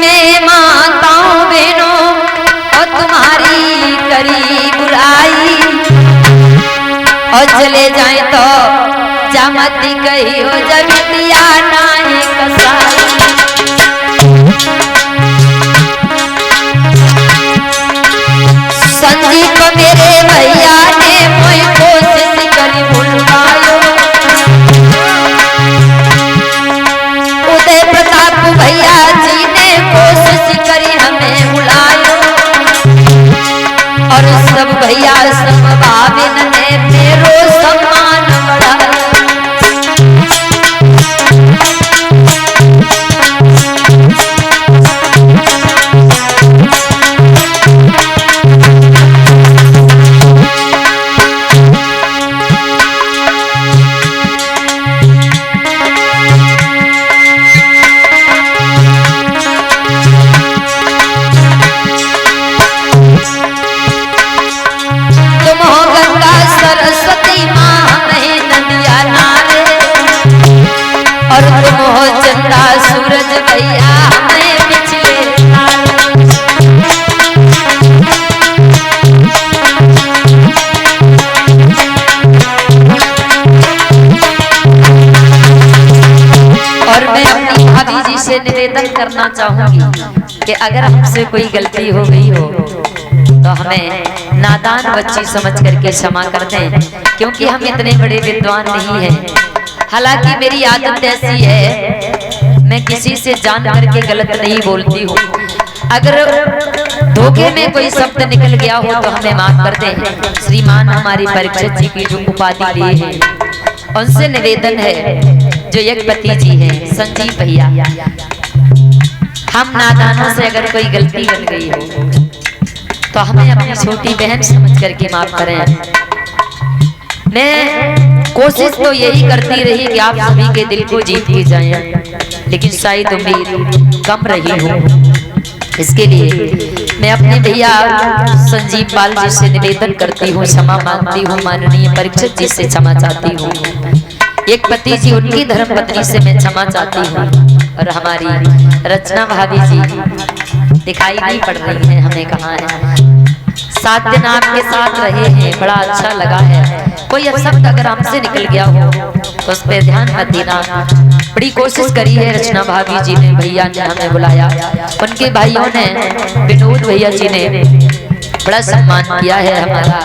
में माताओं बहनों और तुम्हारी करी बुराई, और चले जाए तो जामती कही हो जब दिया नाई कसाई। संजीव मेरे भैया ने मोई कोशिश करी भुलवायो, उदय प्रताप भैया जी ने कोशिश करी हमें बुलायो, और सब भैया सब भाविन ने मेरो सम्मान बढ़ाया। चंदा सूरज भैया हमें पिछले और मैं अपनी भाभी जी से निवेदन करना चाहूंगी कि अगर हमसे कोई गलती हो गई हो तो हमें नादान बच्ची समझ करके क्षमा कर दें, क्योंकि हम इतने बड़े विद्वान नहीं हैं। हालांकि मेरी आदत ऐसी है, मैं किसी से जान करके गलत नहीं बोलती हूँ। अगर धोखे में कोई शब्द निकल गया हो तो हमें माफ कर दें। श्रीमान हमारी परीक्षित जी की जो उपाधि ली है उनसे निवेदन है, जो एक पति जी हैं संजीव भैया, हम नादानों से अगर कोई गलती कर गई हो तो हमें अपनी छोटी बहन समझ करके माफ करें। मैं कोशिश तो यही करती रही कि आप सभी के दिल को जीत के जाएं, लेकिन शायद उम्मीद कम रही हो। इसके लिए मैं अपने भैया संजीव पाल जी से निवेदन करती हूँ, क्षमा मांगती हूँ, माननीय परीक्षित जी से क्षमा चाहती हूँ, एक पति जी उनकी धर्म पत्नी से मैं क्षमा चाहती हूँ, और हमारी रचना भाभी जी दिखाई नहीं पड़ रही है, हमें कहाँ है। 7 दिन आपके साथ रहे हैं, बड़ा अच्छा लगा है। कोई शब्द अगर हमसे निकल गया हो तो उस पर ध्यान मत देना। बड़ी कोशिश करी है रचना भाभी जी ने, भैया ने हमें बुलाया, उनके भाइयों ने, विनोद भैया जी ने बड़ा सम्मान किया है हमारा।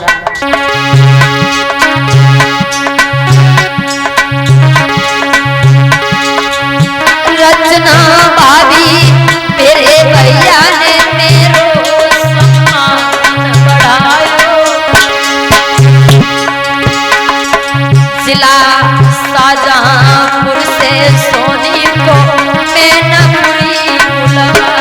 रचना भाभी मेरे भैया ने मेरो सम्मान बढ़ायो, जिला शाहजहांपुर से सोनी को मैं नगरी बुलाया।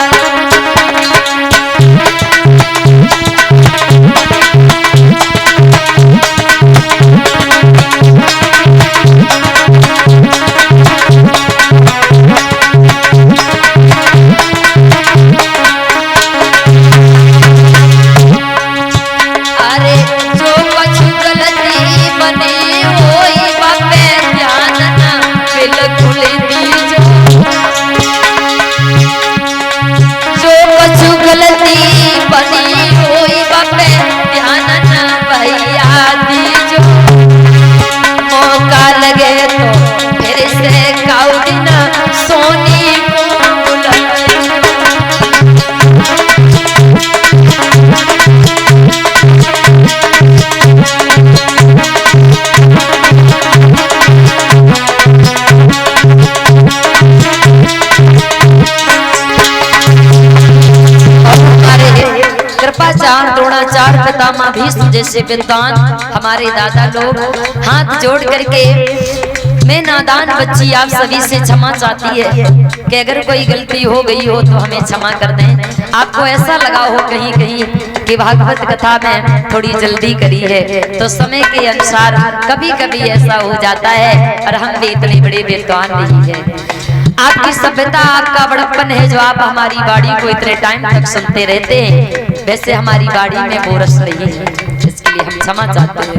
द्रोणाचार्य पितामह भीष्म जैसे विद्वान हमारे दादा लोग हाथ जोड़ करके मैं नादान बच्ची आप सभी से क्षमा चाहती है कि अगर कोई गलती हो गई हो तो हमें क्षमा कर दें। आपको ऐसा लगा हो कहीं कहीं कि भागवत कथा में थोड़ी जल्दी करी है, तो समय के अनुसार कभी कभी ऐसा हो जाता है, और हम भी इतने बड़े विद्वान नहीं है। आपकी सभ्यता, आपका बड़प्पन है जो आप हमारी बाड़ी को इतने टाइम तक सुनते रहते हैं, वैसे हमारी बाड़ी में वो रस नहीं है, इसके लिए हम क्षमा चाहते हैं।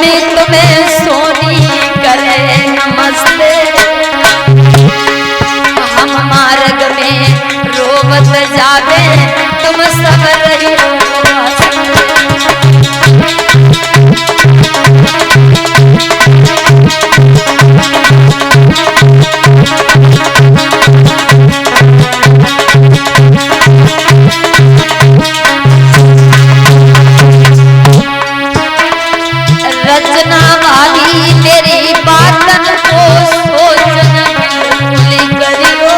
लक्ष्मी तुम्हें सोनी करे नमस्ते। हम मार्ग में रोबत जावे तुम सब रहियो। रचना वाली मेरी बातन को सोचन करियो।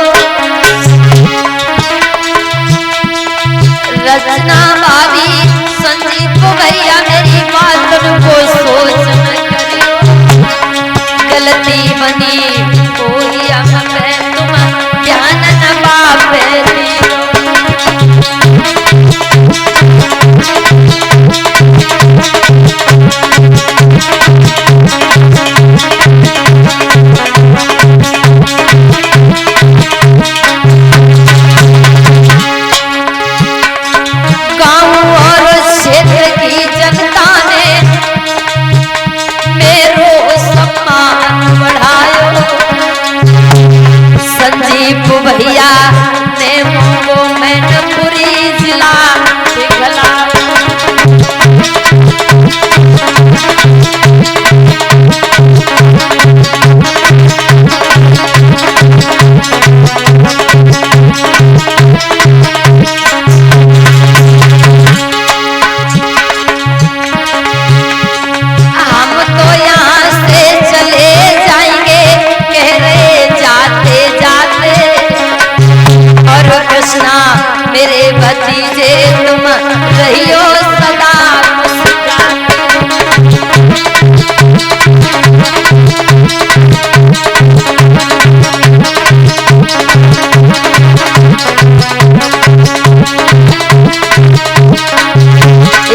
रचना वाली संजीव भैया मेरी बातन को सोचन करियो। गलती बनी कोई हमें तुम ध्यान न पावे दियो। भैया ने मुझको मैनपुरी जिला दिखला। हम तो यहाँ से चले जाएंगे कह रहे जाते जाते। और कृष्णा मेरे भतीजे तुम रहियो सदा मुस्कुराते।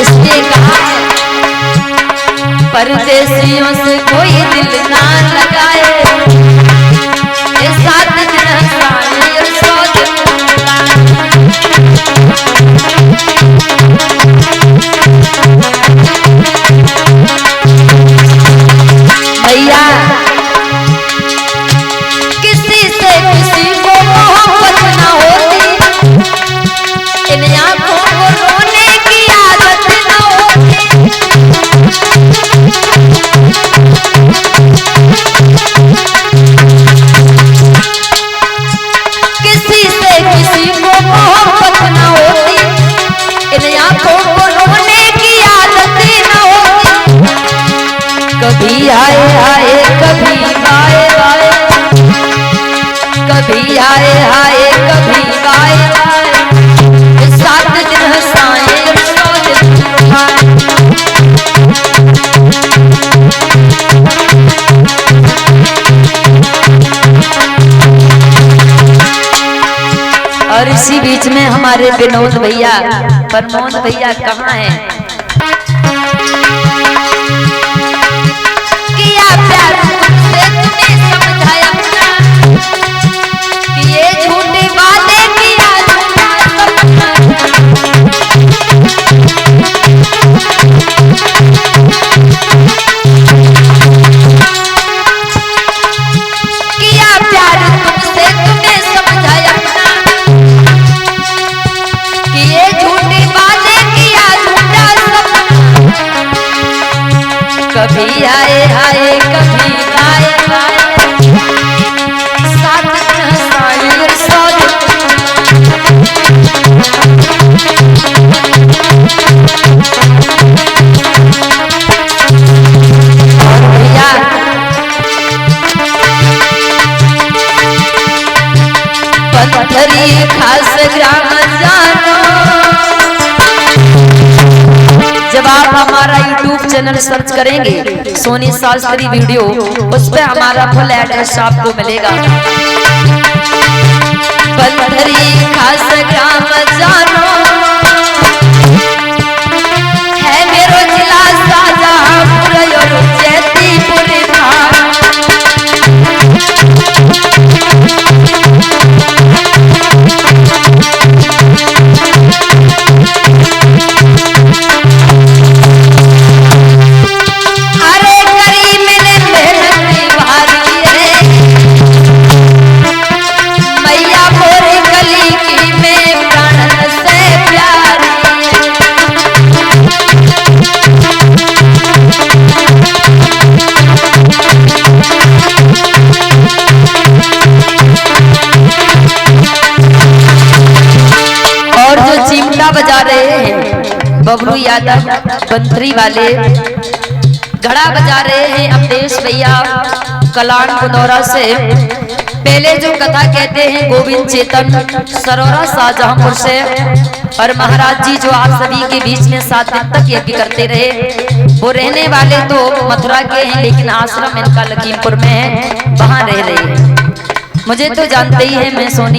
इसने कहा परदेसियों से कोई दिल ना लगाए। साथ भैया किसी से किसी को मोहब्बत ना होती। इन आंखों को रोने की आदत ना होती। किसी से किसी को मोहब्बत ना होती। इन आंखों को रोने की आदत ना होती। कभी आए आए कभी आए आए। कभी आए आए कभी आए आए। 7 दिन हंसाए 100 दिन रुलाए। और इसी बीच में हमारे विनोद भैया प्रमोद भैया कहाँ हैं? किया प्यार तुमसे तुम्हें समझाया कि ये झूठी बातें किया झूठा सपना। किया प्यार तुमसे तुम्हें समझाया कि ये झूठी बातें किया झूठा सपना। कभी आए आए कभी आए आए। 7 दिन हंसाए 100 दिन। और भैया पत्थरी खास ग्राम जानो। जब आप हमारा YouTube चैनल सर्च करेंगे सोनी शास्त्री वीडियो, उस पर हमारा फुल एड्रेस आपको मिलेगा। पत्थरी खास ग्राम जानो है मेरो जिला शाहजहांपुर और जैतीपुर भाग। अरे बबलू यादव बंथरी वाले घड़ा बजा रहे हैं अवधेश भैया कलान पुनौरा से। पहले जो कथा कहते हैं गोविंद चेतन सरोरा शाहजहांपुर से। और महाराज जी जो आप सभी के बीच में 7 दिन तक यज्ञ करते रहे, वो रहने वाले तो मथुरा के हैं लेकिन आश्रम इनका लखीमपुर में है, वहां रह रहे हैं। मुझे तो जानते ही है, मैं सोनी